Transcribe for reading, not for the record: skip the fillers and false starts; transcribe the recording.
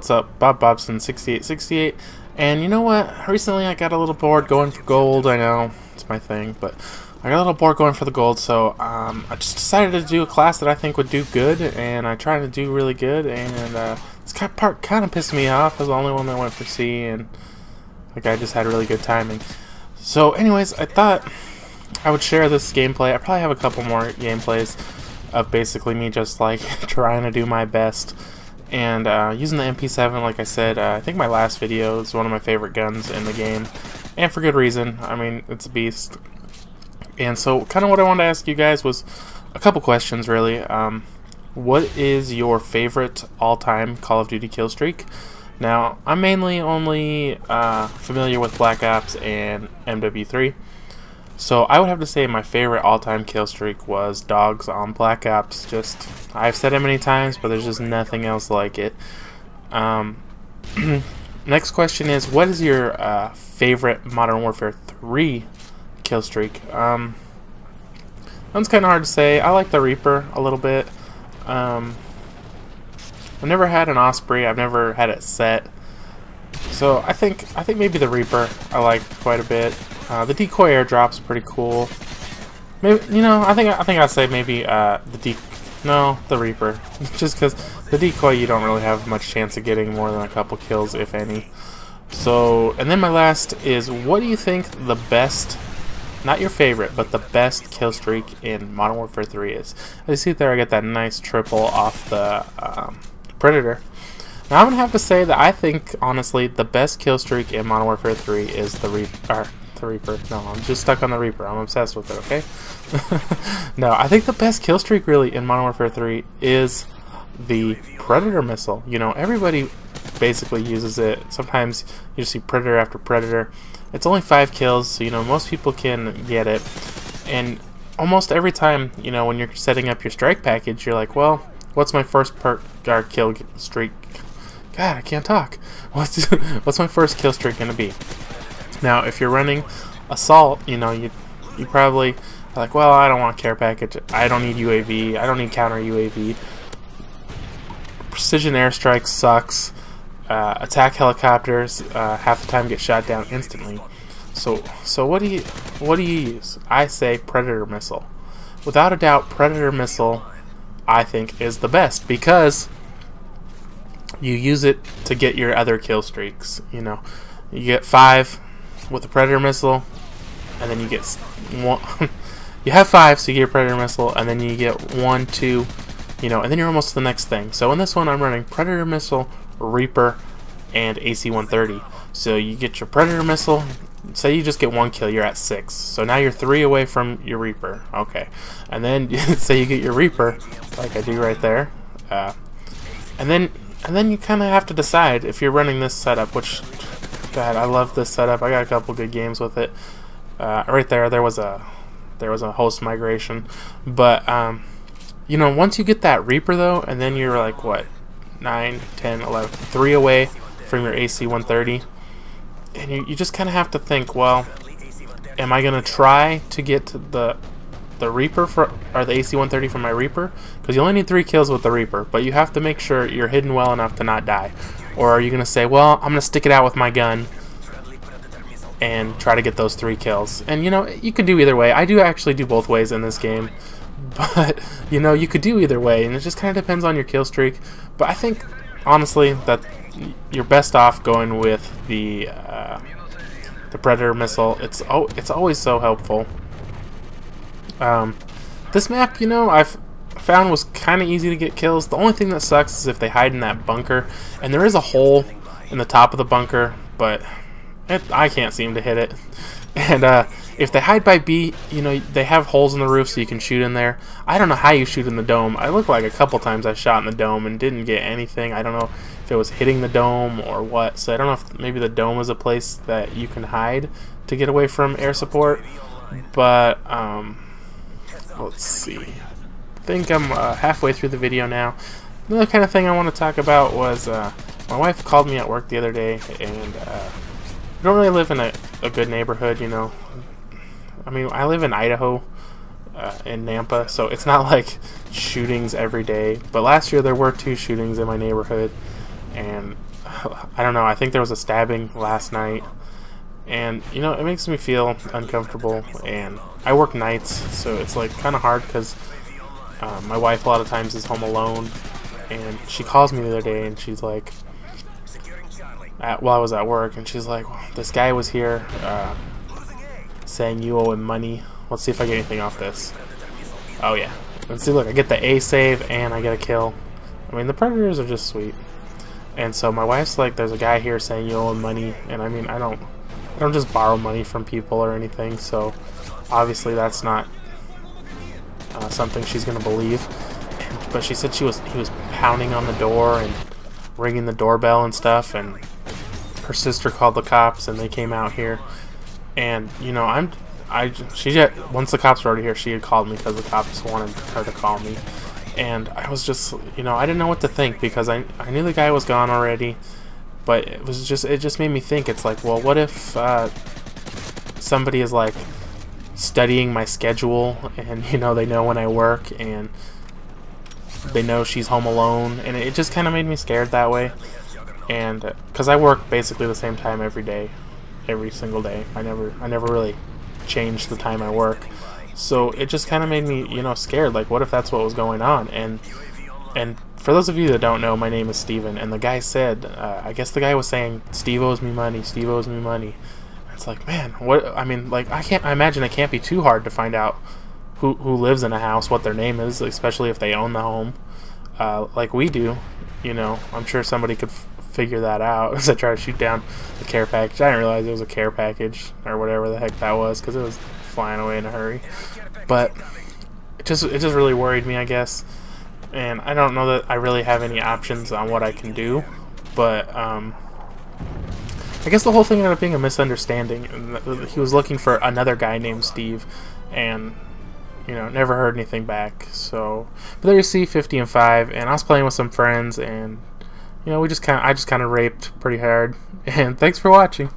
what's up? Bob Bobson 6868. And you know what? Recently I got a little bored going for gold. I know it's my thing, but I got a little bored going for the gold, so I just decided to do a class that I think would do good, and I tried to do really good, and this part kind of pissed me off. I was the only one that went for C, and like I just had really good timing. So anyways, I thought I would share this gameplay. I probably have a couple more gameplays of basically me just like trying to do my best. And using the MP7, like I said, I think my last video is one of my favorite guns in the game, and for good reason. I mean, it's a beast. And so kind of what I wanted to ask you guys was a couple questions, really. What is your favorite all-time Call of Duty kill streak? Now, I'm mainly only familiar with Black Ops and MW3. So I would have to say my favorite all-time kill streak was Dogs on Black Ops. Just, I've said it many times, but there's just nothing else like it. Next question is, what is your favorite Modern Warfare 3 kill streak? That one's kind of hard to say. I like the Reaper a little bit. I've never had an Osprey. I've never had it set. So I think maybe the Reaper I like quite a bit. The decoy airdrop's pretty cool. Maybe, you know, I think I'd say maybe the Reaper, just because the decoy you don't really have much chance of getting more than a couple kills, if any. So, and then my last is, what do you think the best, not your favorite, but the best kill streak in Modern Warfare 3 is? As you see there, I get that nice triple off the Predator. Now I'm gonna have to say that I think, honestly, the best kill streak in Modern Warfare 3 is the Reaper. No, I'm just stuck on the Reaper. I'm obsessed with it, okay? No, I think the best kill streak really in Modern Warfare 3 is the Predator missile. You know, everybody basically uses it. Sometimes you just see Predator after Predator. It's only 5 kills, so you know, most people can get it. And almost every time, you know, when you're setting up your strike package, you're like, well, what's my first kill streak? God, I can't talk. What's my first kill streak gonna be? Now, if you're running assault, you know, you probably are like, well, I don't want care package. I don't need UAV. I don't need counter UAV. Precision airstrike sucks. Attack helicopters half the time get shot down instantly. So what do you use? I say Predator missile. Without a doubt, Predator missile I think is the best, because you use it to get your other kill streaks. You know, you get 5 with the Predator missile, and then you get 1. You have 5, so you get your Predator missile, and then you get 1, 2, you know, and then you're almost to the next thing. So in this one, I'm running Predator missile, Reaper, and AC-130. So you get your Predator missile. Say you just get 1 kill, you're at 6. So now you're 3 away from your Reaper. Okay, and then say you get your Reaper, like I do right there, and then you kind of have to decide if you're running this setup, which, God, I love this setup. I got a couple good games with it. Right there was a host migration, but you know, once you get that Reaper though, and then you're like what, 9, 10, 11, 3 away from your AC-130, and you just kind of have to think, well, am I gonna try to get the Reaper or the AC-130 from my Reaper? Because you only need 3 kills with the Reaper, but you have to make sure you're hidden well enough to not die. Or are you going to say, well, I'm going to stick it out with my gun and try to get those 3 kills? And you know, you can do either way. I do actually do both ways in this game, but you know, you could do either way, and it just kind of depends on your kill streak. But I think, honestly, that you're best off going with the Predator missile. It's always so helpful. This map, you know, I've found was kind of easy to get kills. The only thing that sucks is if they hide in that bunker, and there is a hole in the top of the bunker, but I can't seem to hit it. And if they hide by B, you know, they have holes in the roof so you can shoot in there. I don't know how you shoot in the dome. I looked like a couple times I shot in the dome and didn't get anything. I don't know if it was hitting the dome or what, so I don't know if maybe the dome is a place that you can hide to get away from air support. But let's see. I think I'm halfway through the video now. Another kind of thing I want to talk about was my wife called me at work the other day, and we don't really live in a good neighborhood, you know. I mean, I live in Idaho, in Nampa, so it's not like shootings every day. But last year there were 2 shootings in my neighborhood, and I don't know, I think there was a stabbing last night, and you know, it makes me feel uncomfortable. And I work nights, so it's like kind of hard because my wife a lot of times is home alone, and she calls me the other day and she's like, while I was at work, and she's like, this guy was here saying you owe him money. Let's see if I get anything off this. Oh yeah, let's see. Look, I get the A save and I get a kill. I mean, the predators are just sweet. And so my wife's like, there's a guy here saying you owe him money, and I mean, I don't just borrow money from people or anything, so obviously that's not something she's gonna believe. But she said he was pounding on the door and ringing the doorbell and stuff, and her sister called the cops and they came out here. And you know, once the cops were already here, she had called me because the cops wanted her to call me. And I was just, you know, I didn't know what to think because I knew the guy was gone already, but it just made me think. It's like, well, what if somebody is like studying my schedule, and you know, they know when I work and they know she's home alone, and it just kind of made me scared that way. And because I work basically the same time every day, every single day. I never really change the time I work. So it just kind of made me, you know, scared. Like, what if that's what was going on? And for those of you that don't know, my name is Steven, and the guy said, I guess the guy was saying, Steve owes me money, Steve owes me money. It's like, man, what? I mean, like, I imagine it can't be too hard to find out who lives in a house, what their name is, especially if they own the home, like we do. You know, I'm sure somebody could figure that out as I try to shoot down the care package. I didn't realize it was a care package or whatever the heck that was, because it was flying away in a hurry. But it just really worried me, I guess. And I don't know that I really have any options on what I can do. But I guess the whole thing ended up being a misunderstanding. He was looking for another guy named Steve, and you know, never heard anything back. So, but there you see, 50 and 5, and I was playing with some friends, and you know, I just kind of raped pretty hard. And thanks for watching.